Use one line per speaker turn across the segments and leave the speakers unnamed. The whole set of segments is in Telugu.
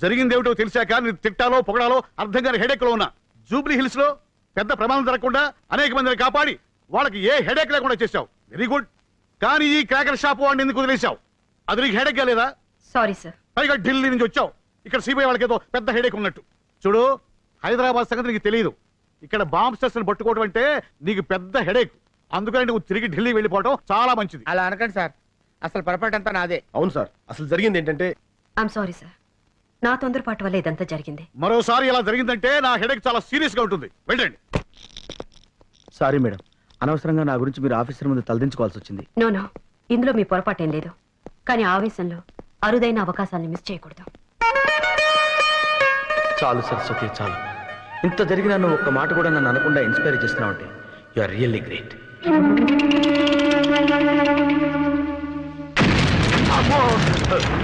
జరిగిందేమిటో తెలిసాక నేను తిట్టాలో పొగడాలో అర్థం కాని హెడేక్ లో ఉన్నా. జూబ్లీ హిల్స్ లో పెద్ద ప్రమాదం జరగకుండా అనేక మందిని కాపాడి వాళ్ళకి ఏ హెడేక్ లేకుండా చేశావు. Very good. కానీ ఈ క్రాకర్ షాప్ వాడిని ఎందుకు వదిలేశావు? అది నీకు హెడేక్ గా లేదా?
Sorry sir.
పైగా ఢిల్లీ నుంచి వచ్చావు. ఇక్కడ సిబిఐ వాళ్ళకి ఏదో పెద్ద హెడేక్ ఉన్నట్టు. చూడు, హైదరాబాద్ సంగతి నీకు తెలియదు. ఇక్కడ బాంబ్ స్టేషన్ పట్టుకోవడం అంటే నీకు పెద్ద హెడేక్. అందుకని నువ్వు తిరిగి ఢిల్లీ వెళ్ళిపోవడం చాలా మంచిది.
అలా అనకండి సార్, అసలు పొరపాటు అంతా నాదే.
అవును సార్, అసలు జరిగింది ఏంటంటే
ఐఎమ్ సారీ సార్. నా తొందరపాటు వల్ల ఇదంతా జరిగింది.
మరోసారి ఇలా జరిగిందంటే నా హెడేక్ చాలా సీరియస్ గా ఉంటుంది. వెళ్ళండి.
సారీ మేడం, అనవసరంగా నా గురించి మీరు ఆఫీసర్ ముందు తలదించుకోవాల్సి వచ్చింది.
నో నో, ఇందులో మీ పొరపాటేం లేదు. కానీ ఆవేశంలో అరుదైన అవకాశాన్ని మిస్ చేయకూడదు.
చాలు సరస్వతి, చాలు. ఇంత జరిగినా నువ్వు ఒక్క మాట కూడా నన్ను అనకుండా ఇన్స్పైర్ చేస్తున్నావు అంటే you are really great.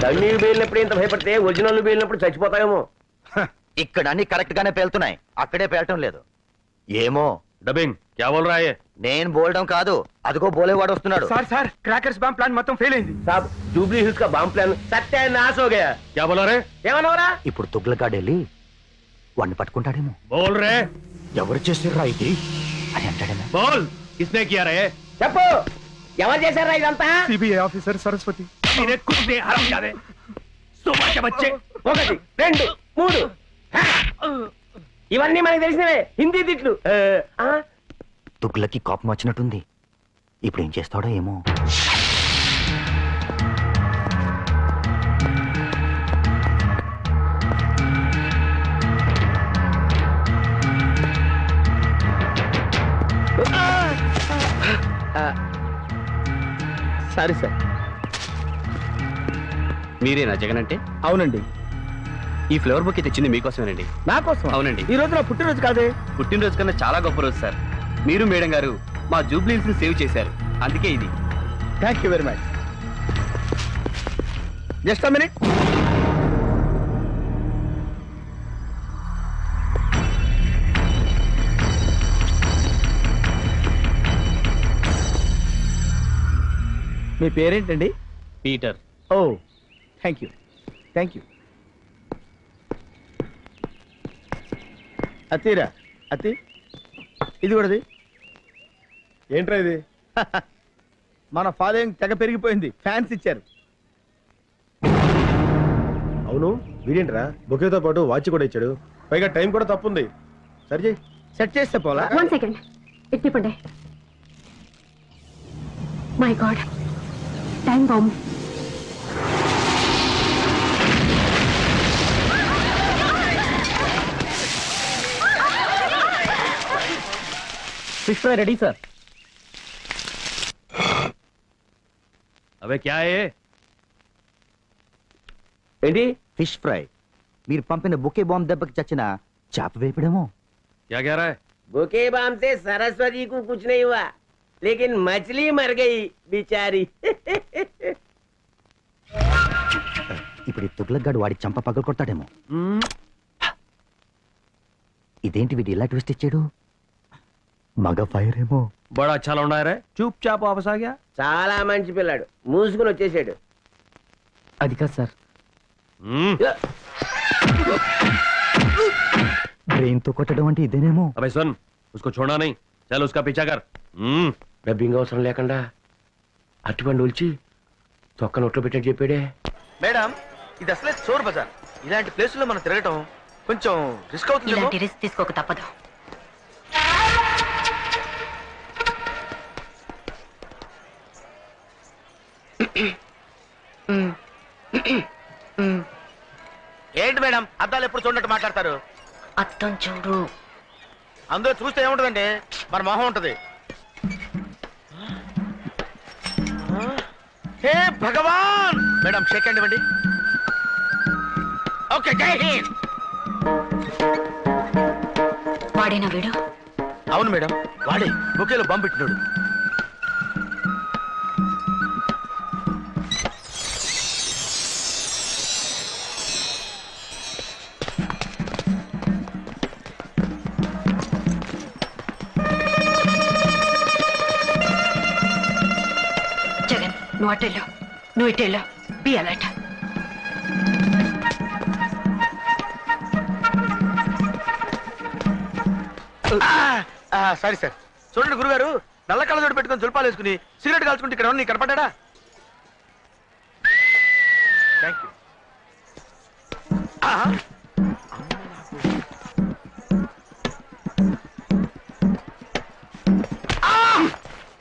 Dummy పేలినప్పుడు ఇంత భయపడితే ఒరిజినల్ పేలినప్పుడు చచ్చిపోతాయేమో.
ఇక్కడ అన్ని కరెక్ట్ గానే పేలుతున్నాయి, అక్కడే పేలటం లేదు. ఏమో
డబ్బింగ్ క్యా బోల్ రహా హై?
నేను బోల్డం కాదు, అదిగో బోలేవాడు వస్తున్నాడు.
సార్ క్రాకర్స్ బాంబ్ ప్లాన్ మొత్తం ఫెయిల్ అయింది. సాబ్ జూబ్లీ హిల్స్ కా బాంబ్ ప్లాన్ సత్యానాశ్ హో గయా.
క్యా బోల్ రహే?
ఏమన్నావురా?
ఇప్పుడు తుగ్లకాడు వెళ్ళి వాడిని పట్టుకుంటాడేమో.
బోల్ రే.
ఎవరు చేసిర్రా ఇది అని అంటాడేమో.
బోల్ కిస్నే కియా రే?
చెప్పు, ఎవరు చేశారా ఇదంతా?
CBI officer Saraswati. మీరే కుछ नहीं हरामजादे. सुबह के बच्चे.
1 2 3 ఇవన్నీ మనకి తెలిసినవే హిందీ తిట్లు.
తుగ్లకి కోపం వచ్చినట్టుంది. ఇప్పుడు ఏం చేస్తాడో ఏమో.
Sorry sir.
మీరేనా జగన్ అంటే?
అవునండి.
ఈ ఫ్లేవర్ బుక్ తెచ్చింది మీకోసమేనండి.
నా కోసం?
అవునండి.
ఈ రోజు నా పుట్టినరోజు కాదే.
పుట్టినరోజు కన్నా చాలా గొప్ప రోజు సార్. మీరు మేడం గారు మా జూబ్లీ హిల్స్ ని సేవ్ చేశారు, అందుకే ఇది.
Thank you very much. Just a minute. మీ పేరేంటండి?
పీటర్.
ఓ, థ్యాంక్ యూ థ్యాంక్ యూ. అతిరా అతి, ఇది కూడాది.
ఏంట్రా ఇది?
మన ఫాలోయింగ్ తెగ పెరిగిపోయింది, ఫ్యాన్స్ ఇచ్చారు.
అవును, వీడేంట్రా బొకేతో పాటు వాచ్ కూడా ఇచ్చాడు, పైగా టైం కూడా తప్పుంది. సరిచేయి.
సెట్ చేస్తే పోలా.
1 సెకండ్, ఇట్టిపండి. My god, time bomb.
Fish fry ready sir.
అవే క్యా హై?
ఏంటి?
Fish fry. మీరు పంపిన బుకే బాంబ్ దెబ్బకి చచ్చిన చేప వేపడేమో.
క్యా కహ రహా హై?
बुके बम से सरस्वती को कुछ नहीं हुआ, लेकिन मछली मर गई बेचारी.
ఇప్పుడు ఈ తుగ్లక్గాడు వాడి చంప పగలు కొడతాడేమో. ఇదేంటి వీడు ఇలా ట్విస్ట్ ఇచ్చాడు? మగ ఫైర్ ఏమో.
బడా అచ్చా లౌండా హై రే. చూప్ చాప్ వాపస్ ఆ గయా.
చాలా మంచి పిల్లాడు, మూసుకుని వచ్చేసాడు.
అది కాదు సార్.
బ్రెయిన్ తో కొట్టడం అంటే ఇదేనేమో.
అబే సున్, ఉస్కో छोड़ना नहीं, चल उसका पीछा कर.
డబ్బింగ్ అవసరం లేకుండా అట్టుపండు ఉల్చి తొక్క నోట్లో పెట్టాడు చెప్పాడే.
మేడం, ఇది అసలే చోర్ బజార్. ఇలాంటి ప్లేస్ లో మనం తిరగటం కొంచెం రిస్క్ అవుతుంది.
ఇలాంటి రిస్క్ తీసుకోక తప్పదు.
ఏంటి మేడం, అద్దాలు ఎప్పుడు చూడట్టు మాట్లాడతారు?
అర్థం చూడు.
అందులో చూస్తే ఏముంటదండి, మన మొహం ఉంటది. హే భగవాన్. మేడం షేక్ హ్యాండ్ ఇవ్వండి. ఓకే, జై హింద్.
వాడేనా వీడు?
అవును మేడం, వాడే బొకేలో బాంబు పెట్టినాడు.
జగన్, నువ్వు అటెళ్ళు, నువ్వు ఇటెళ్ళు. Be alert.
Sorry sir. చూడండి గురుగారు, నల్ల కళ్ళజోడు పెట్టుకుని జుల్పాలు వేసుకుని సిగరెట్ కాల్చుకుంటే ఇక్కడ నీకు కనపడ్డా? Thank you.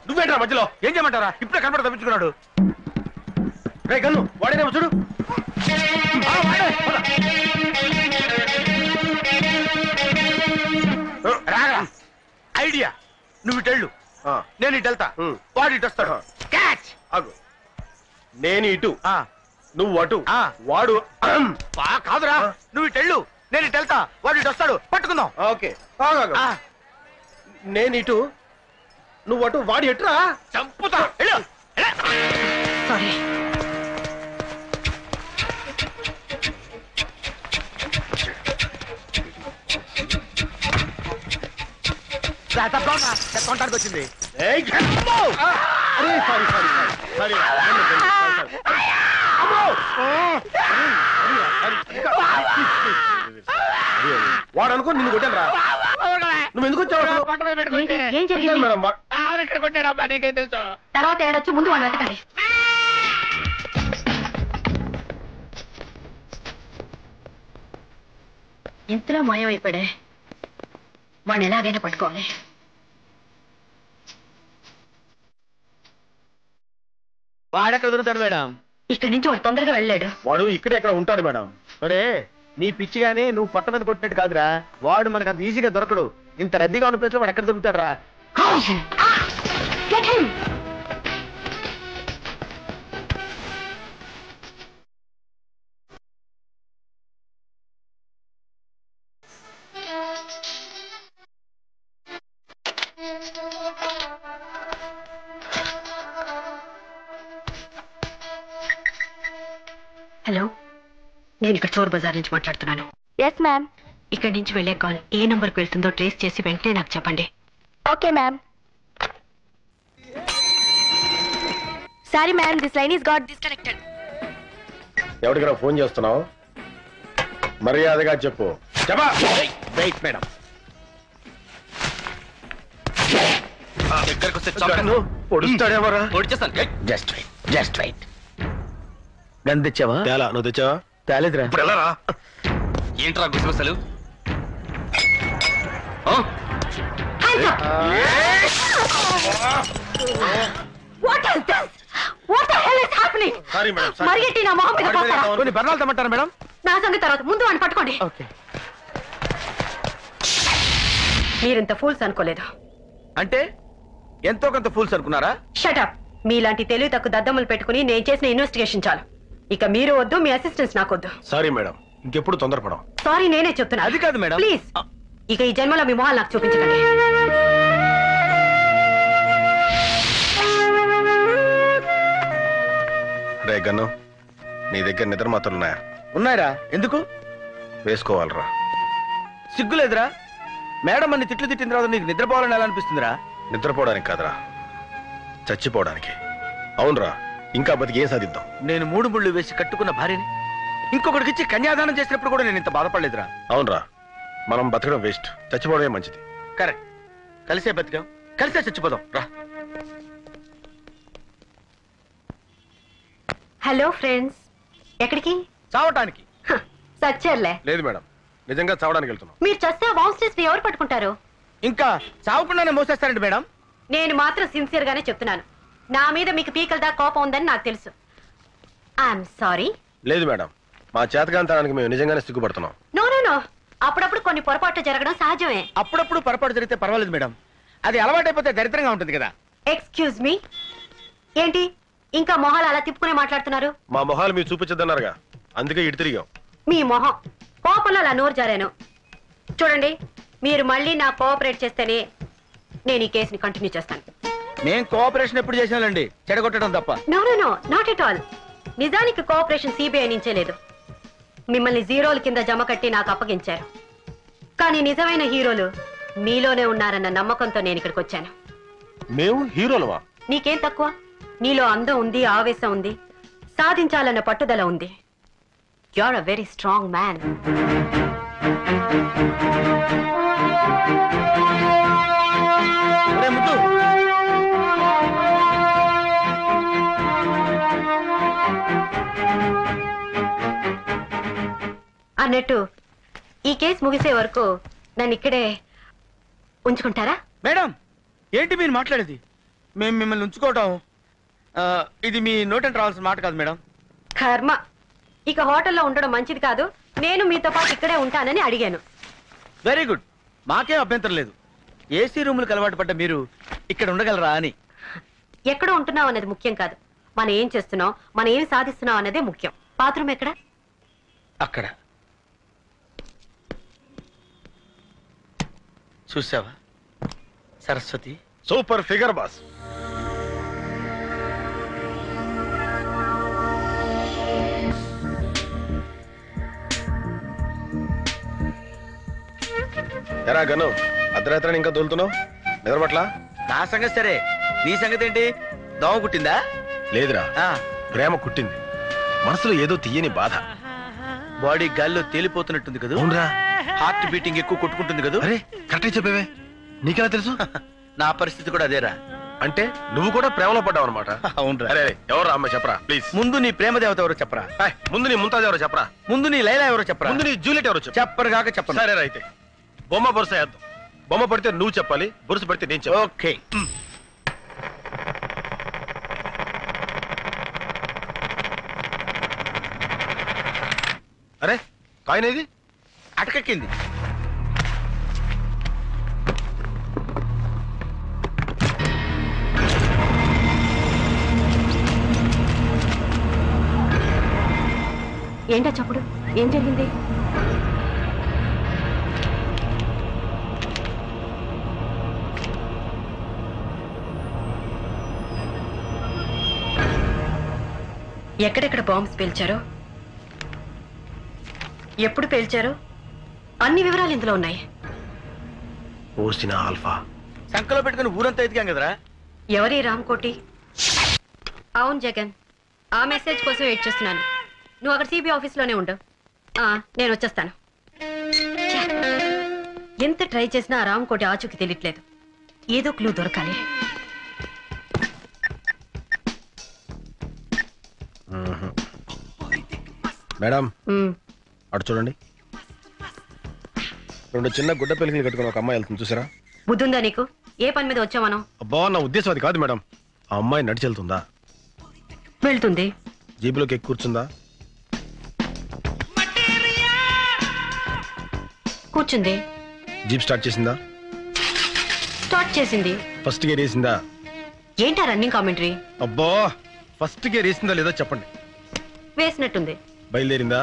నువ్వేంట్రా మధ్యలో?
ఏం చేయమంటారా? ఇప్పుడే కనపడ తప్పించుకున్నాడు.
రే గన్ను వాడేనేమో చూడు.
రాగరా ఐడియా. నువ్వు ఇటెళ్ళు, నేను ఇటు వెళ్తా, వాడు ఇటు వస్తాడు. క్యాచ్.
ఆగు. నేను ఇటు,
ఆ,
నువ్వు అటు,
ఆ.
వాడు
కాదురా, నువ్వు ఇటు వెళ్ళు, నేను ఇటు వెళ్తా, వాడు ఇటు వస్తాడు. పట్టుకుందాం.
ఓకే. ఆగు.
ఆ,
నేను ఇటు, నువ్వు అటు, వాడు ఎటురా?
చంపుతా. వెళ్ళు, వెళ్ళు.
సారీ.
తప్పడానికి వచ్చింది.
ఏయ్, అరే, సారీ. వాడు అనుకో నిన్ను కొట్టాను రా. నువ్వు ఎందుకు వచ్చావు?
ఏం జరిగింది?
మేడం
తర్వాత ఏడొచ్చు, ముందు వాళ్ళు వెతకండి. ఇంతలో మాయమైపోయాడే. వాడిని ఎలాగైనా పట్టుకోవాలి.
వాడెక్కడ దొరుకుతాడు మేడం?
ఇక్కడి నుంచి వాడు తొందరగా వెళ్ళాడు.
వాడు ఇక్కడ ఎక్కడ ఉంటాడు మేడం.
ఒరే, నీ పిచ్చిగానే నువ్వు పట్ట మీద కొట్టినట్టు కాదురా. వాడు మనకు అంత ఈజీగా దొరకడు. ఇంత రద్దీగా ఉన్న ప్లేస్ లో వాడు ఎక్కడ దొరుకుతాడు రా?
Get him! హలో, నేను ఇక్కడ చోర్ బజార్ నుంచి మాట్లాడుతున్నాను.
Yes ma'am.
ఇక్కడి నుంచి వెళ్ళే కాల్ ఏ నంబర్కి వెళ్తుందో ట్రేస్ చేసి వెంటనే నాకు చెప్పండి.
Okay ma'am. Sorry ma'am, this line is got disconnected.
ఎవరికైనా ఫోన్ చేస్తున్నావు? మర్యాదగా చెప్పు. చెప్పా.
Wait madam.
దగ్గరకు వస్తే
పొడుస్తాడేమోరా.
పొడిచేస్తాను.
Just right. గన్ తెచ్చావా?
తేలా. నువ్వు తెచ్చావా?
తేలేదురా.
ఇప్పుడు వెళ్ళరా? ఏంట్రా గుసగుసలు?
What is this? What the hell is happening?
Sorry madam.
మరిగట్టి నా మొహం మీద పోస్తారా?
కొన్ని బర్ణాలు తెమ్మంటారా మేడం?
నా సంగతి తర్వాత, ముందు వాడిని పట్టుకోండి.
ఓకే.
మీరింత ఫూల్స్ అనుకోలేదు.
అంటే ఎంతో కొంత ఫూల్స్ అనుకున్నారా?
షటప్. మీలాంటి తెలివి తక్కువ దద్దమ్మలు పెట్టుకుని నేను చేసిన ఇన్వెస్టిగేషన్ చాలు. ఇక మీరు వద్దు, మీ అసిస్టెంట్స్ నాకొద్దు.
సారీ మేడం, ఇంకెప్పుడు తొందరపడం.
సారీ, నేనే చెప్తున్నా.
అది కాదు మేడం.
ప్లీజ్, ఇక ఈ జన్మలో మీ మొహాలు నాకు చూపించకండి.
రే గన్ను, నీ దగ్గర నిద్ర మాత్రలు ఉన్నాయా?
ఉన్నాయిరా. ఎందుకు?
వేసుకోవాలరా.
సిగ్గులేదురా? మేడం అన్ని తిట్లు తిట్టిన తర్వాత నీకు నిద్రపోవాలని ఎలా అనిపిస్తుందిరా?
నిద్రపోవడానికి కాదురా, చచ్చిపోవడానికి. అవునరా, ఇంకా బతికి ఏం సాధిద్దాం?
నేను 3 ముళ్ళు వేసి కట్టుకున్న భార్యని ఇంకొకటికి ఇచ్చి కన్యాదానం చేసినప్పుడు కూడా నేను ఇంత బాధపడలేదురా.
అవునరా, మనం బతకడం వేస్ట్, చచ్చిపోవడమే మంచిది.
కరెక్ట్. కలిసే బతికాం, కలిసే చచ్చిపోదాం రా.
Hello friends. ఎక్కడికి?
చావటానికి.
సచ్చేర్లే.
లేదు మేడం, నిజంగా చావడానికి వెళ్తున్నాం.
మీరు చస్తే బాన్స్టర్స్ ఎవరు పట్టుకుంటారు?
ఇంకా చావకుండానే మోసేస్తారండి మేడం.
నేను మాత్రం సిన్సియర్ గానే చెప్తున్నాను. నా మీద మీకు పీకల దాకా కోపం ఉందని నాకు తెలుసు. I'm sorry.
లేదు మేడం, మా చేతకాంతానికి మేము నిజంగానే సిగ్గుపడుతున్నాం.
నో నో నో, అప్పుడప్పుడు కొన్ని పొరపాట్లు జరగడం సహజమే.
అప్పుడప్పుడు పొరపాటు జరిగితే పర్వాలేదు మేడం, అది అలవాటైపోతే దరిద్రంగా ఉంటుంది కదా.
ఎక్స్క్యూజ్ మీ, ఏంటి ఇంకా మొహాలు అలా తిప్పుకునే మాట్లాడుతున్నారు?
మా మొహాలు మీరు చూపించద్దన్నారుగా, అందుకే ఇటు తిరిగాం.
మీ మొహం కోపంలో అలా నోరు జారాను. చూడండి, మీరు మళ్ళీ నా కోఆపరేట్ చేస్తేనే నేను ఈ కేసుని కంటిన్యూ చేస్తాను.
నేను కోఆపరేషన్ ఎప్పుడు చేసానండి, చెడగొట్టడం తప్ప.
No no no, not at all. నిజానికి కోఆపరేషన్ సిబిఐ నుంచే లేదు. మిమ్మల్ని జీరోల కింద జమ కట్టి నాకు అప్పగించారు. కానీ నిజమైన హీరోలు మీలోనే ఉన్నారన్న నమ్మకంతో నేను ఇక్కడికి వచ్చాను.
మేము హీరోలవా?
నీకేం తక్కువ? నీలో అందం ఉంది, ఆవేశం ఉంది, సాధించాలన్న పట్టుదల ఉంది. You are a very strong man.
ఒరే ముద్దు,
అన్నట్టు ఈ కేసు ముగిసే వరకు నన్ను ఇక్కడే ఉంచుకుంటారా?
మేడం ఏంటి మీరు మాట్లాడేది? మేము మిమ్మల్ని ఉంచుకోవటం ఇది మీ నోటంటే రావాల్సిన మాట కాదు మేడం.
కర్మ, ఇక హోటల్లో ఉండడం మంచిది కాదు. నేను మీతో పాటు ఇక్కడే ఉంటానని అడిగాను.
వెరీ గుడ్, మాకేం అభ్యంతరం లేదు. ఏసీ రూములకు అలవాటు పడ్డ మీరు ఇక్కడ ఉండగలరా అని.
ఎక్కడ ఉంటున్నాం అనేది ముఖ్యం కాదు, మనం ఏం చేస్తున్నాం, మనం ఏం సాధిస్తున్నాం అనేదే ముఖ్యం. బాత్రూమ్ ఎక్కడ?
అక్కడ చూసావా సరస్వతి?
Super figure boss. ఎరా గను, అర్ధరాత్రి ఇంకా దొలుతున్నావు? నిద్రపట్ల?
నా సంగతి సరే, నీ సంగతి ఏంటి? దోమ కుట్టిందా?
లేదురా,
ఆ,
ప్రేమ కుట్టింది. మనసులో ఏదో తీయని బాధ.
బాడీ గాల్లో తేలిపోతున్నట్టుంది కదా?
అవునరా.
హార్ట్ బీటింగ్ ఎక్కువ కొట్టుకుంటుంది కదా?
అరే కరెక్ట్గా చెప్పేవే, నీకెలా తెలుసు?
నా పరిస్థితి కూడా అదేరా.
అంటే నువ్వు కూడా ప్రేమలో పడ్డావు అనమాట.
అవునరా.
అరే ఎవరు అమ్మాయి చెప్పరా ప్లీజ్.
ముందు నీ ప్రేమ దేవత ఎవరో చెప్పరా.
ముందు నీ ముంతాజ్ ఎవరో చెప్పరా.
ముందు నీ లైలా ఎవరో చెప్పరా.
ముందు నీ జూలియట్ ఎవరో చెప్పు.
చెప్పరు కాక చెప్పను.
సరే అయితే బొమ్మ బొరుస వేద్దాం. బొమ్మ పడితే నువ్వు చెప్పాలి, బొరుసు పడితే నేను చెప్పాలి.
ఓకే.
అరే కాయనేది?
అటకెక్కింది.
ఏంటా చప్పుడు? ఏం జరిగింది? ఎక్కడెక్కడ బాంబ్స్ పేల్చారో, ఎప్పుడు పేల్చారో అన్ని వివరాలు ఇందులో ఉన్నాయి.
ఓసిన ఆల్ఫా
సంకలో పెట్టుకుని ఊరంతా ఎదిగాం కదరా.
ఎవరి రామ్కోటి? అవును జగన్, ఆ మెసేజ్ కోసం వెయిట్ చేస్తున్నాను. నువ్వు అక్కడ సిబిఐ ఆఫీస్లోనే ఉండు. నేను వచ్చేస్తాను. ఛే, ఎంత ట్రై చేసినా ఆ రామ్కోటి ఆచూకి తెలియట్లేదు. ఏదో క్లూ దొరకాలి.
మేడం అటు చూడండి. రెండు చిన్న గుడ్డ పెళ్లికి కట్టుకుని ఒక అమ్మాయి వెళ్తుంది, చూసారా?
బుద్ధుందా నీకు? ఏ పని మీద వచ్చా మనం?
అబ్బా నా ఉద్దేశం అది కాదు మేడం. ఆ అమ్మాయి నడిచి వెళ్తుందా?
వెళ్తుంది.
జీబులోకి ఎక్కి కూర్చుందా?
కూర్చుంది.
జీప్ స్టార్ట్ చేసిందా?
స్టార్ట్ చేసింది.
ఫస్ట్ గేర్ వేసిందా?
ఏంటా రన్నింగ్ కామెంటరీ?
అబ్బా ఫస్ట్ గేర్ వేసిందా లేదో చెప్పండి.
వేసినట్టుంది.
బయలుదేరిందా?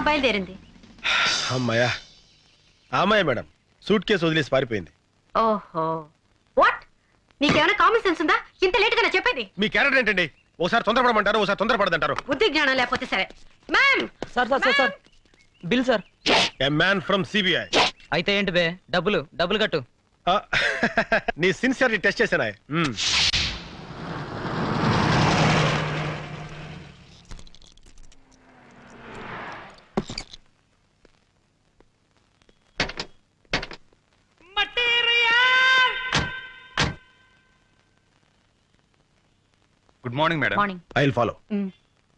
బయలుదేరింది.
అమ్మాయా, ఆ అమ్మాయి మేడం సూట్ కేసు వదిలేసి పారిపోయింది.
ఓహో, వాట్? నీకేమైనా కామన్ సెన్స్ ఉందా? ఇంత లేట్ గా చెప్పేది?
మీ క్యారెక్టర్ ఏంటండి? ఓసారి తొందరపడమంటారు, ఓసారి తొందరపడదంటారు.
బుద్ధి జ్ఞానం లేకపోతే సరే. Ma'am
sir sir sir sir bill sir.
A man from CBI.
అయితే ఏంటి బే? డబ్బులు కట్టు.
నీ సిన్సియర్ని టెస్ట్ చేశానా?
Good morning madam.
Morning.
I will follow.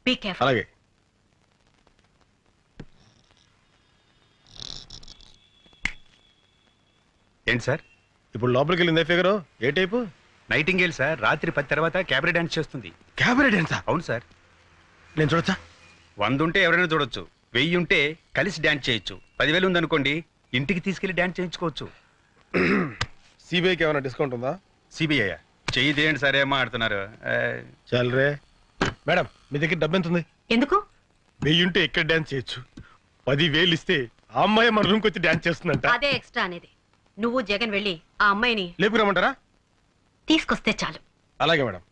Be careful.
అలాగే.
ఏంటి సార్?
ఇప్పుడు లోపలికి వెళ్ళిందే ఫిగరు ఏ టైపు?
Nightingale sir. రాత్రి 10 తర్వాత క్యాబరే డాన్స్ చేస్తుంది.
క్యాబరే డాన్సా?
అవును సార్.
నేను చూడొచ్చా?
100 ఉంటే ఎవరైనా చూడొచ్చు, 1000 ఉంటే కలిసి డాన్స్ చేయొచ్చు, 10,000 ఉందనుకోండి ఇంటికి తీసుకెళ్లి డాన్స్ చేయించుకోవచ్చు.
సిబిఐకి ఏమైనా డిస్కౌంట్ ఉందా?
సిబిఐ చెయ్యి తీయండి సార్, ఏం మాట్లాడుతున్నారు?
చాలరే. మేడం మీ దగ్గర డబ్బు ఎంత ఉంది?
ఎందుకు?
1000 ఉంటే ఎక్కడ డాన్స్ చేయొచ్చు, 10,000 ఇస్తే ఆ అమ్మాయి మన రూమ్కి వచ్చి డాన్స్ చేస్తుందంట.
అదే ఎక్స్ట్రా అనేది. నువ్వు జగన్ వెళ్ళి ఆ అమ్మాయిని
లేపుకురమ్మంటారా?
తీసుకొస్తే చాలు.
అలాగే మేడం.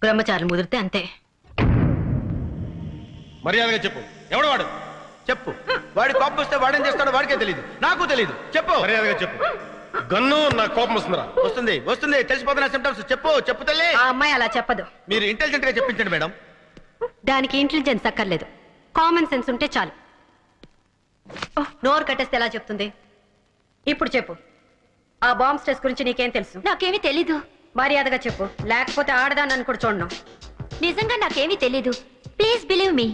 బ్రహ్మచారులు ముదిరితే అంతే.
మర్యాదగా చెప్పు, ఎవడు వాడు?
చెప్పు. వాడి కోపం వస్తే వాడేం చేస్తాడో వాడికే తెలియదు, నాకు తెలియదు. చెప్పు.
మర్యాదగా చెప్పు. గన్ను నా కోపం వస్తుందిరా.
వస్తుంది వస్తుంది, తెలిసిపోతున్న సిమ్టమ్స్. చెప్పు తల్లి.
ఆ అమ్మాయి అలా చెప్పదు.
మీరు ఇంటెలిజెంట్ గా చెప్పించండి మేడం.
దానికి ఇంటెలిజెన్స్ అక్కర్లేదు, కామన్ సెన్స్ ఉంటే చాలు. నోరు కట్టేస్తే ఎలా చెప్తుంది? ఇప్పుడు చెప్పు, ఆ బాంబ్ స్ట్రెస్ గురించి నీకేం తెలుసు?
నాకేమీ తెలీదు.
మర్యాదగా చెప్పు, లేకపోతే ఆడదాన్ని కూడా చూడను.
నిజంగా నాకేమీ తెలీదు. Please believe me.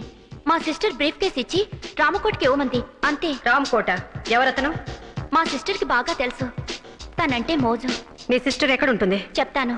మా సిస్టర్ బ్రీఫ్ కేస్ ఇచ్చి రామకోట్కి ఇవ్వమంది అంతే.
రామ్కోట ఎవరతను?
మా సిస్టర్ కి బాగా తెలుసు. తనంటే మోజు.
మీ సిస్టర్ ఎక్కడ ఉంటుంది?
చెప్తాను.